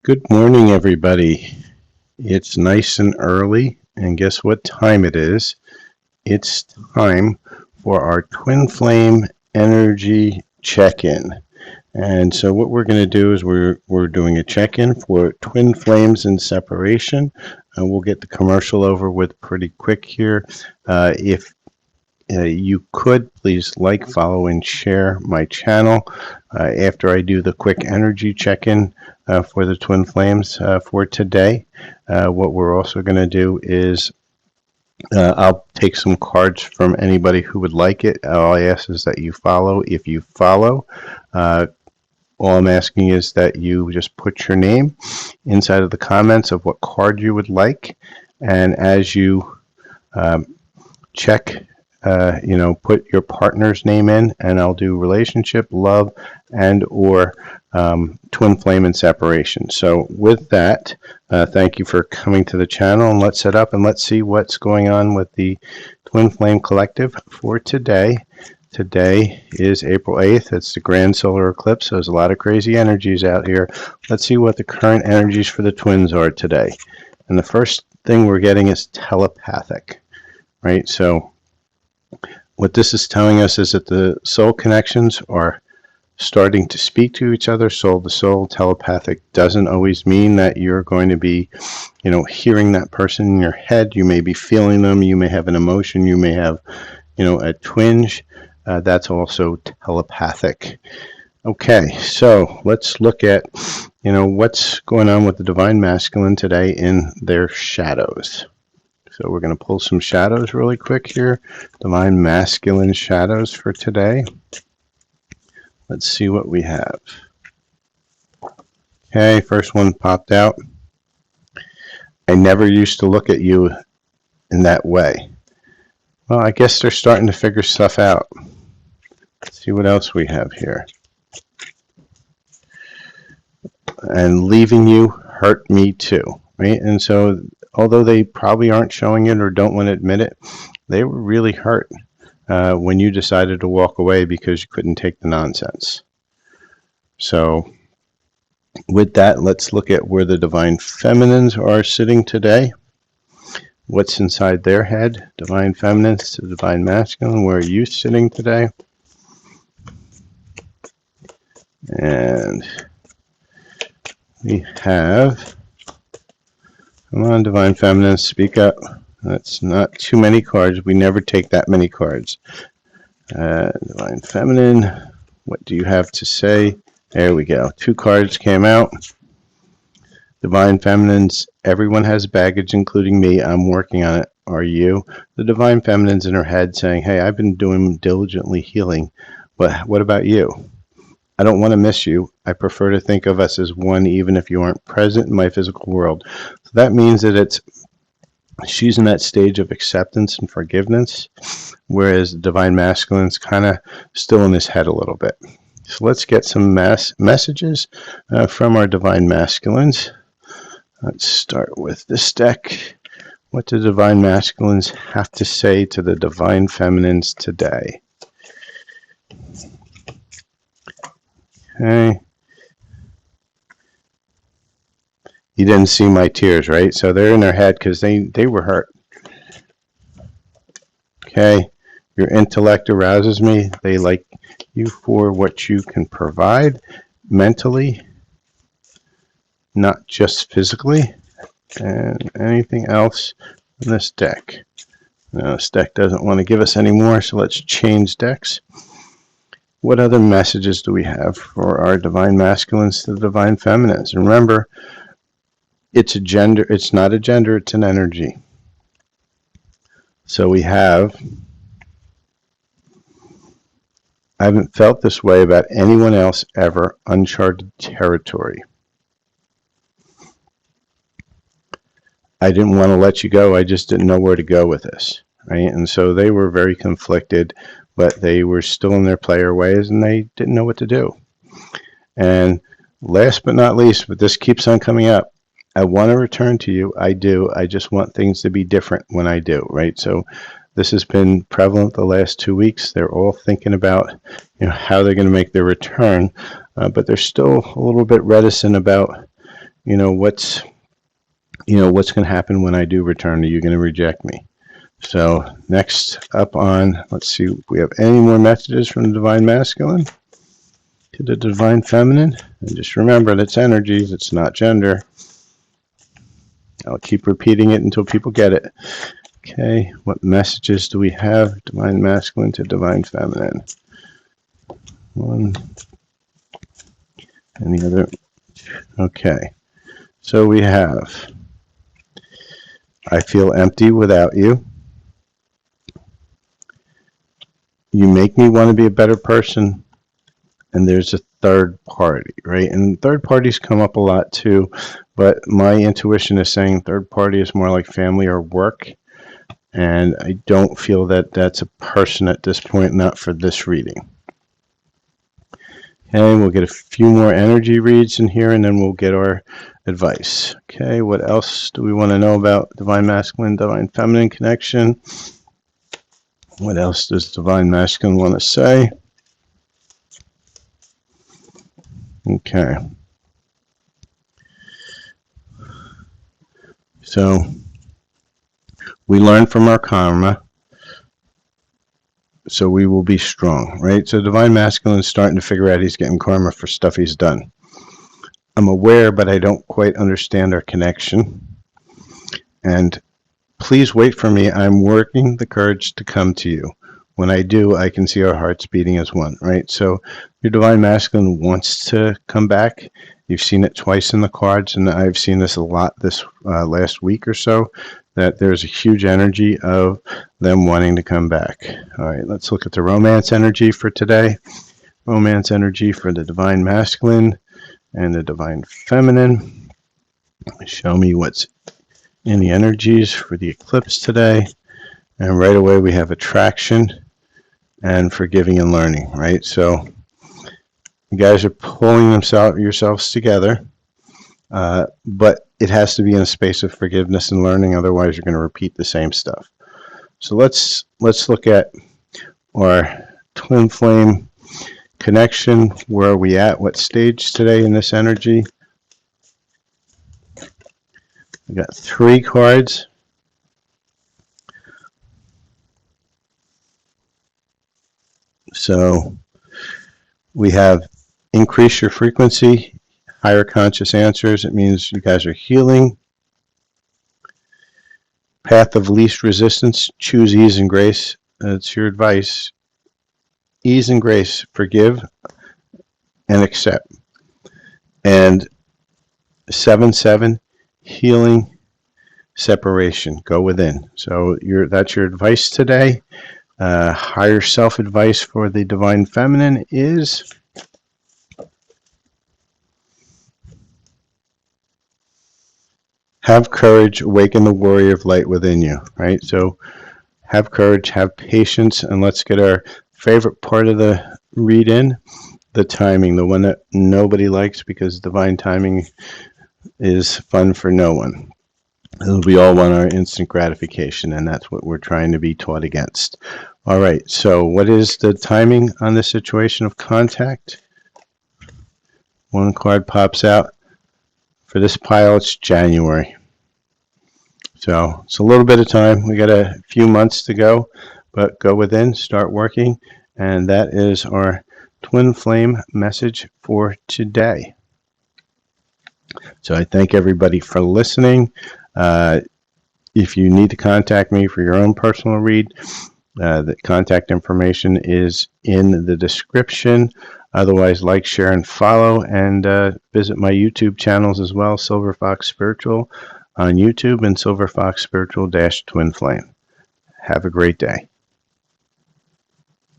Good morning, everybody. It's nice and early, and guess what time it is? It's time for our Twin Flame Energy Check-in. And so what we're going to do is we're doing a check-in for Twin Flames in separation. We'll get the commercial over with pretty quick here. If you could please like, follow, and share my channel after I do the quick energy check-in for the Twin Flames for today. What we're also going to do is I'll take some cards from anybody who would like it. All I ask is that you follow. If you follow, all I'm asking is that you just put your name inside of the comments of what card you would like. And as you check, put your partner's name in, and I'll do relationship, love, and or twin flame and separation. So with that, thank you for coming to the channel, and let's set up and let's see what's going on with the Twin Flame Collective for today. Today is April 8th. It's the grand solar eclipse, so there's a lot of crazy energies out here. Let's see what the current energies for the twins are today. And the first thing we're getting is telepathic, right? So what this is telling us is that the soul connections are starting to speak to each other, soul to soul. Telepathic doesn't always mean that you're going to be, hearing that person in your head. You may be feeling them. You may have an emotion. You may have, a twinge. That's also telepathic. Okay, so let's look at, what's going on with the Divine Masculine today in their shadows. So we're going to pull some shadows really quick here. Divine Masculine shadows for today. Let's see what we have. Okay, first one popped out. I never used to look at you in that way. Well, I guess they're starting to figure stuff out. Let's see what else we have here. And leaving you hurt me too, right? And so although they probably aren't showing it or don't want to admit it, they were really hurt when you decided to walk away because you couldn't take the nonsense. So with that, let's look at where the Divine Feminines are sitting today. What's inside their head? Divine Feminines to Divine Masculine, where are you sitting today? And we have, come on, Divine Feminine, speak up. That's not too many cards. We never take that many cards. Divine Feminine, what do you have to say? There we go. 2 cards came out. Divine Feminines, everyone has baggage, including me. I'm working on it. Are you? The Divine Feminine's in her head saying, hey, I've been doing diligently healing, but what about you? I don't want to miss you. I prefer to think of us as one, even if you aren't present in my physical world. So that means that she's in that stage of acceptance and forgiveness, whereas the Divine Masculine's kind of still in his head a little bit. So let's get some messages from our Divine Masculines. Let's start with this deck. What do Divine Masculines have to say to the Divine Feminines today? Okay. You didn't see my tears, right? So they're in their head because they were hurt. Okay. Your intellect arouses me. They like you for what you can provide mentally, not just physically. And anything else in this deck? No, this deck doesn't want to give us any more, so let's change decks. What other messages do we have for our Divine Masculines to the Divine Feminines? Remember, it's a gender. It's not a gender. It's an energy. So we have, I haven't felt this way about anyone else ever, uncharted territory. I didn't want to let you go. I just didn't know where to go with this, right? And so they were very conflicted, but they were still in their player ways and they didn't know what to do. And last but not least, but this keeps on coming up, I want to return to you. I do. I just want things to be different when I do, right? So this has been prevalent the last 2 weeks. They're all thinking about, how they're going to make their return, but they're still a little bit reticent about, what's going to happen when I do return? Are you going to reject me? So next up on, let's see if we have any more messages from the Divine Masculine to the Divine Feminine. And just remember, that's energies, it's not gender. I'll keep repeating it until people get it. Okay, what messages do we have? Divine Masculine to Divine Feminine. One. Any other? Okay, so we have, I feel empty without you. You make me want to be a better person. And there's a third party, right? And third parties come up a lot too, but my intuition is saying third party is more like family or work. And I don't feel that that's a person at this point, not for this reading. Okay, we'll get a few more energy reads in here, and then we'll get our advice. Okay, what else do we want to know about Divine Masculine, Divine Feminine connection? What else does Divine Masculine want to say? Okay. So we learn from our karma, so we will be strong, right? So Divine Masculine is starting to figure out he's getting karma for stuff he's done. I'm aware, but I don't quite understand our connection. And please wait for me. I'm working the courage to come to you. When I do, I can see our hearts beating as one, right? So your Divine Masculine wants to come back. You've seen it twice in the cards, and I've seen this a lot this last week or so, that there's a huge energy of them wanting to come back. All right, let's look at the romance energy for today. Romance energy for the Divine Masculine and the Divine Feminine. Show me what's in the energies for the eclipse today. And right away we have attraction and forgiving and learning, right? So you guys are pulling yourselves together, but it has to be in a space of forgiveness and learning, otherwise you're going to repeat the same stuff. So let's look at our twin flame connection. Where are we at? What stage today in this energy? We got 3 cards. So we have increase your frequency, higher conscious answers. It means you guys are healing. Path of least resistance, choose ease and grace. That's your advice. Ease and grace, forgive and accept. And 7-7, healing, separation, go within. So that's your advice today. Higher self advice for the Divine Feminine is have courage, awaken the warrior of light within you, right? So have courage, have patience, and let's get our favorite part of the read in, the timing, the one that nobody likes, because divine timing is fun for no one. We all want our instant gratification, and that's what we're trying to be taught against. All right, so what is the timing on the situation of contact? One card pops out. For this pile, it's January. So it's a little bit of time. We got a few months to go, but go within, start working, and that is our twin flame message for today. So I thank everybody for listening. If you need to contact me for your own personal read, the contact information is in the description. Otherwise, like, share, and follow, and visit my YouTube channels as well, Silver Fox Spiritual on YouTube and Silver Fox Spiritual _Twin Flame. Have a great day.